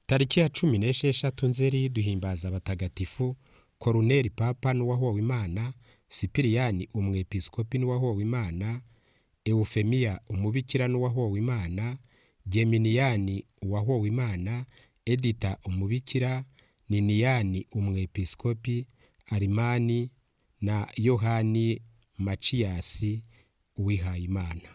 Tariki ya 16 Nzeri duhimbaza abatagatifu Koruneli Papa n'uwahowe Imana, Sipiriyani umwepiskopi n'uwahowe Imana, Eufemiya umubikira n'uwahowe Imana, Geminiyani uwahowe Imana, Edita umubikira, Niniyani umwepiskopi, Arimani na Yohani Maciyasi uwihaye Imana.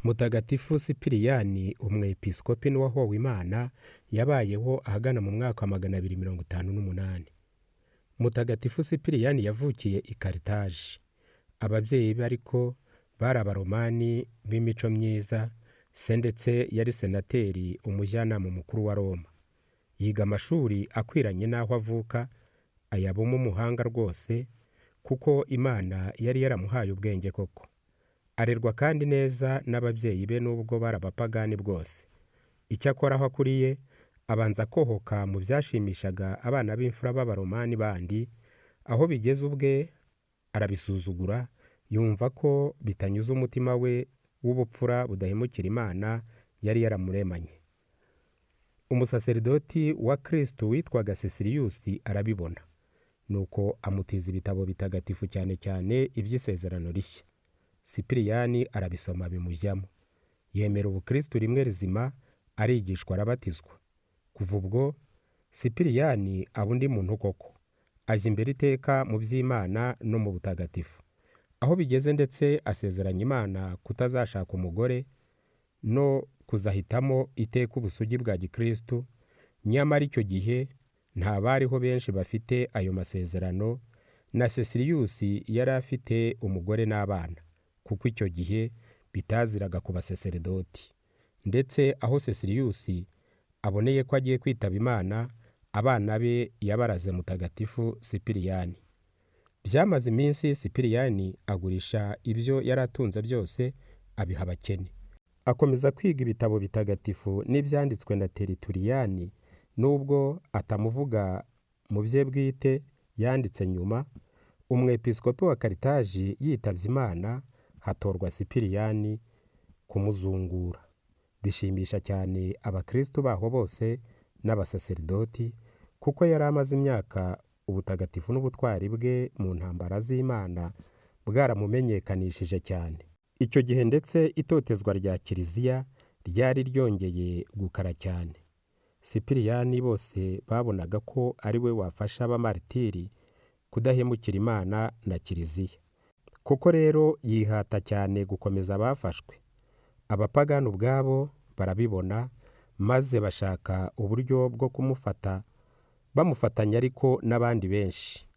Mutagatifu Sipiriyani umwepiskopi n'uwahowe Imana yabayeho ahagana mu mwaka wa 258. Mutagatifu Sipiriyani yavukiye i Karitaje. Ababyeyi be ariko bari abaromani b'imico myiza, se ndetse yari senateri umujyanama mukuru wa Roma. Yiga amashuri akwiranye n'aho avuka, ayabamo umuhanga rwose kuko Imana yari yaramuhaye ubwenge koko. Arerwa kandi neza n'ababyeyi be nubwo barabapagani bwose. Icyakora aho akuriye abanza kohoka mu byashimishaga abana b'imfura b'abaromani bandi, aho bigeze ubwe arabisuzugura, yumva ko bitanyuze umutima we w'ubupfura budahemukira Imana yari yaramuremanye. Umusaserdoti wa Kristo witwaga Cecilius arabibona, nuko amutiza ibitabo bitagatifu cyane cyane iby'isezerano rishya. Sipiriyani arabisoma bimujyamo, yemera ubukristo rimwe rizima, arigishwa arabatizwa. Kuva ubwo Sipiriyani abundi muntu koko, ajya imbere iteka mu by'Imana no mu butagatifu, aho bigeze ndetse asezeranya Imana kutazashaka umugore no kuzahitamo iteka ubusugi bwa gikristo. Nyamara icyo gihe nta bariho benshi bafite ayo masezerano, na Cecilius yari afite umugore n'abana, kuko icyo gihe bitaziraga ku basaserdoti. Ndetse aho Cecilius aboneye ko agiye kwitaba Imana, abana be yabaraze Mutagatifu Sipiriyani. Byamaze iminsi Sipiriyani agurisha ibyo yaratunze byose abiha abakene. Akomeza kwiga ibitabo bitagatifu n'ibyanditswe na Terituriyani, nubwo atamuvuga mu bye bwite yanditse nyuma. Umwepiskopi wa Karitaje yitabye Imana, hatorwa Sipiriyani kumuzungura. Bishimisha cyane abakristo baho bose n'abasaserdoti, kuko yari amaze imyaka ubutagatifu n'ubutwari bwe mu ntambara z'Imana bwaramumenyekanishije cyane. Icyo gihe ndetse itotezwa rya Kiliziya ryari ryongeye gukara cyane. Sipiriyani bose babonaga ko ari we wafasha abamaritiri kudahemukira Imana na Kiliziya. Kuko rero yihata cyane gukomeza abafashwe. Abapagani ubwabo barabibona, maze bashaka uburyo bwo kumufata, bamufatanya ariko n'abandi benshi.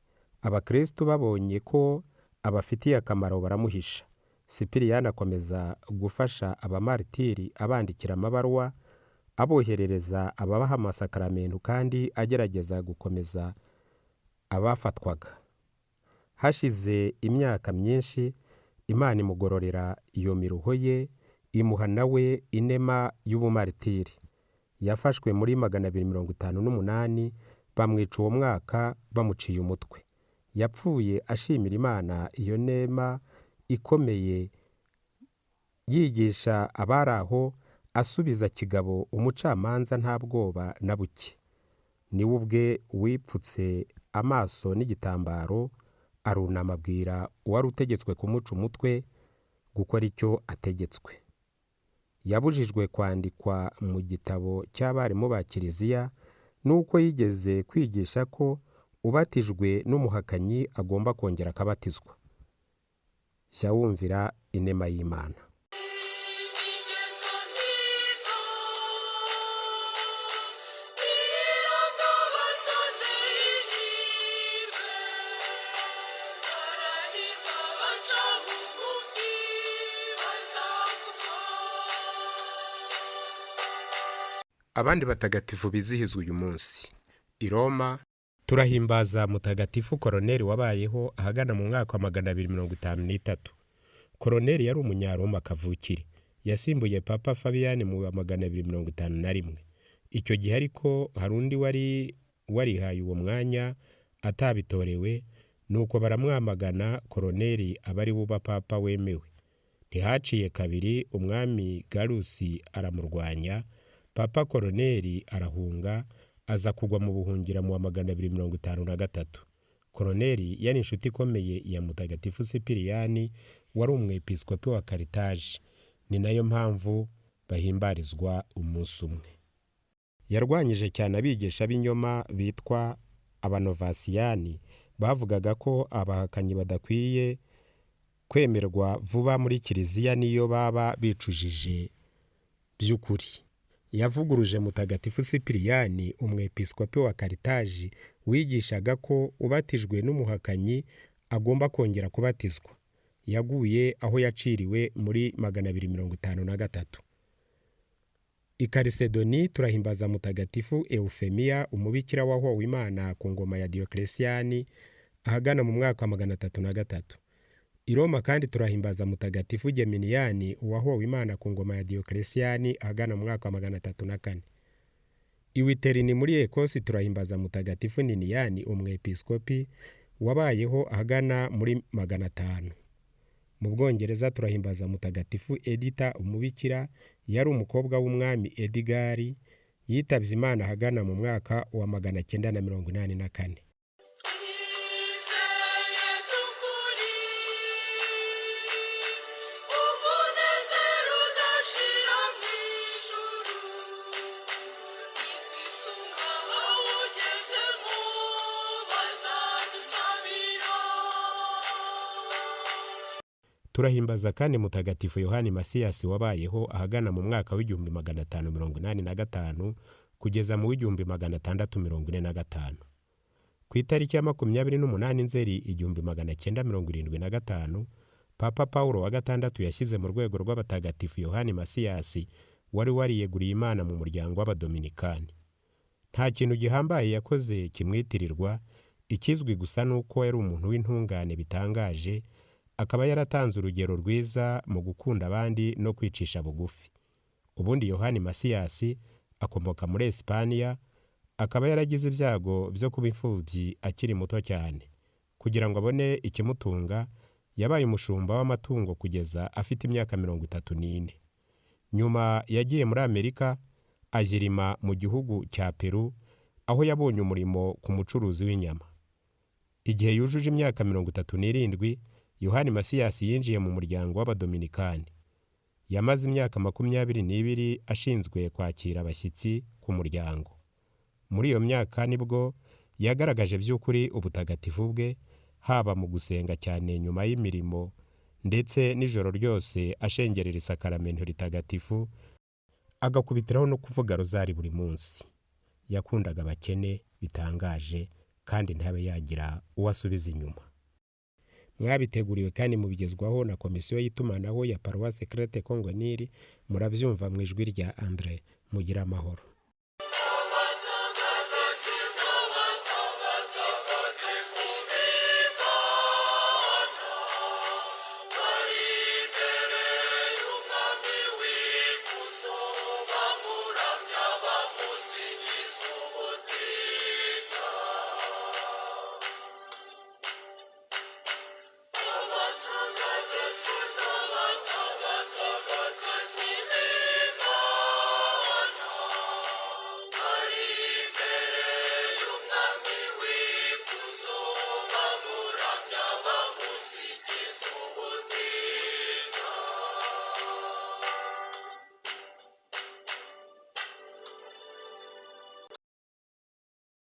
Abakristo babonye ko abafitiye akamaro baramuhisha. Sipiriyani akomeza gufasha abamaritiri abandikira amabaruwa, aboherereza ababaha amasakaramentu, kandi agerageza gukomeza abafatwaga. Hashize imyaka myinshi, Imana imugororera iyo miruho ye, imuha nawe inema y'ubumaritiri. Yafashwe muri 258, bamwica uwo mwaka bamuciye umutwe. Yapfuye ashimira Imana iyo nema ikomeye, yigisha abari aho, asubiza kigabo umucamanza nta bwoba na buke. Niwe ubwe wipfutse amaso n'igitambaro, arunama abwira uwari utegetswe kumuca umutwe gukora icyo ategetswe. Yabujijwe kwandikwa mu gitabo cy'abarimu ba Kiliziya, nuko yigeze kwigisha ko ubatijwe n'umuhakanyi agomba kongera akabatizwa. Jya wumvira inema y'Imana. Abandi batagatifu bizihizwa uyu munsi: i Roma turahimbaza mutagatifu Koroneli wabayeho ahagana mu mwaka wa 253. Koroneli yari umunyaroma kavukire, yasimbuye Papa Fabiyani mu wa 251. Icyo gihe ariko hari undi wari warihaye uwo mwanya atabitorewe, nuko baramwamagana. Koroneli aba ari buba papa wemewe. Ntihaciye kabiri umwami Garusi aramurwanya, Papa Koroneli arahunga, aza kugwa mu buhungira mu wa 253. Koroneli yari inshuti ikomeye ya mutagatifu Sipiriyani wari umwepiskopi wa Karitaje. Ni nayo mpamvu bahimbarizwa umunsi umwe. Yarwanyije cyane abigisha b'inyoma bitwa abanovasiyani, bavugaga ko abahakanyi badakwiye kwemerwa vuba muri kiliziya niyo baba bicujije by'ukuri. Yavuguruje mutagatifu Sipiriyani, umwepiskopi wa Karitaje, wigishaga ko ubatijwe n'umuhakanyi agomba kongera kubatizwa. Yaguye aho yaciriwe muri 253. I Kalisedoni turahimbaza mutagatifu Eufemia, umubikira wahowe Imana ku ngoma ya Diocletiani ahagana mu mwaka wa 303. I Roma kandi turahimbaza mutagatifu Geminiyani, uwahowe Imana ku ngoma ya Diocletiani ahagana mu mwaka wa 304. I Witerini muri Ekosi turahimbaza mutagatifu Niniyani, umwepiskopi wabayeho ahagana muri 500. Mu Bwongereza turahimbaza mutagatifu Edita, umubikira, yari umukobwa w'umwami Edigari, yitabye Imana ahagana mu mwaka wa 984. Turahimbaza kandi mutagatifu Yohani Masiyasi wabayeho ahagana mu mwaka w'igihumbi 585 kugeza mu w'igihumbi 645. Ku itariki ya 28 Nzeri 1975, Papa Paulo wa gatandatu yashyize mu rwego rw'abatagatifu Yohani Masiyasi wari wariyeguriye Imana mu muryango w'abadominikani. Nta kintu gihambaye yakoze kimwitirirwa, ikizwi gusa nuko yari umuntu w'intungane bitangaje, akaba yaratanze urugero rwiza mu gukunda abandi no kwicisha bugufi. Ubundi Yohani Masiyasi akomoka muri Espanya, akaba yaragize ibyago byo kuba imfubyi akiri muto cyane. Kugira ngo abone ikimutunga, yabaye umushumba w'amatungo kugeza afite imyaka 34. Nyuma yagiye muri Amerika, ajirima mu gihugu cya Peru, aho yabonye umurimo ku mucuruzi w'inyama. Igihe yujuje imyaka 37, Yohani Masiyasi yinjiye mu muryango w'abadominikani. Yamaze imyaka 22 ashinzwe kwakira abashyitsi ku muryango. Muri iyo myaka nibwo yagaragaje by'ukuri ubutagatifu bwe, haba mu gusenga cyane nyuma y'imirimo ndetse n'ijoro ryose ashengerera isakaramento ritagatifu, agakubitiraho no kuvuga rozari buri munsi. Yakundaga abakene bitangaje kandi ntabe yagira uwasubiza inyuma. Mwabiteguriwe kandi mubigezwaho na komisiyo y'itumanaho ya Paroisse Crete Congo Nil. Murabyumva mu ijwi rya André. Mugira amahoro.